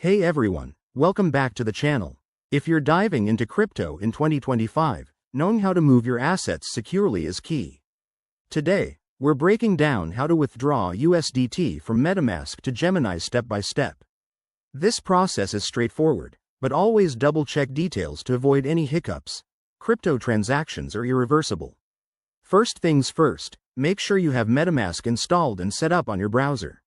Hey everyone, welcome back to the channel. If you're diving into crypto in 2025, knowing how to move your assets securely is key. Today, we're breaking down how to withdraw USDT from Metamask to Gemini step by step. This process is straightforward, but always double-check details to avoid any hiccups. Crypto transactions are irreversible. First things first, make sure you have Metamask installed and set up on your browser.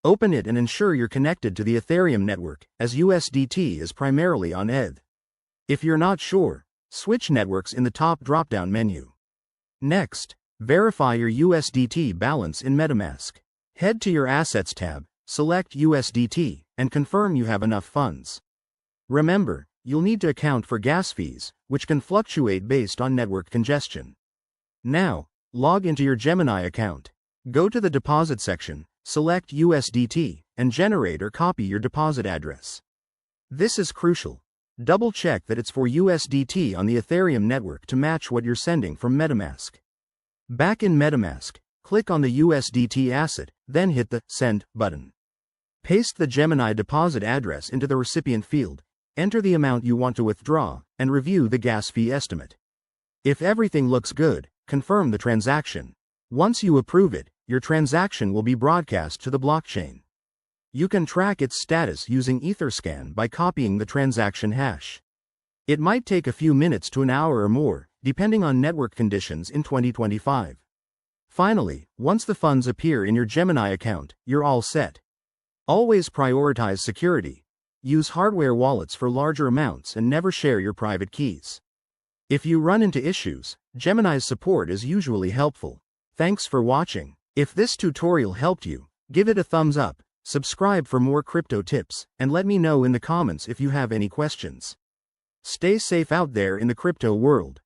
Open it and ensure you're connected to the Ethereum network, as USDT is primarily on ETH. If you're not sure, switch networks in the top drop-down menu. Next, verify your USDT balance in Metamask. Head to your Assets tab, select USDT, and confirm you have enough funds. Remember, you'll need to account for gas fees, which can fluctuate based on network congestion. Now, log into your Gemini account. Go to the deposit section, select USDT, and generate or copy your deposit address. This is crucial. Double-check that it's for USDT on the Ethereum network to match what you're sending from Metamask. Back in Metamask, click on the USDT asset, then hit the Send button. Paste the Gemini deposit address into the recipient field, enter the amount you want to withdraw, and review the gas fee estimate. If everything looks good, confirm the transaction. Once you approve it, your transaction will be broadcast to the blockchain. You can track its status using Etherscan by copying the transaction hash. It might take a few minutes to an hour or more, depending on network conditions in 2025. Finally, once the funds appear in your Gemini account, you're all set. Always prioritize security. Use hardware wallets for larger amounts and never share your private keys. If you run into issues, Gemini's support is usually helpful. Thanks for watching. If this tutorial helped you, give it a thumbs up, subscribe for more crypto tips, and let me know in the comments if you have any questions. Stay safe out there in the crypto world.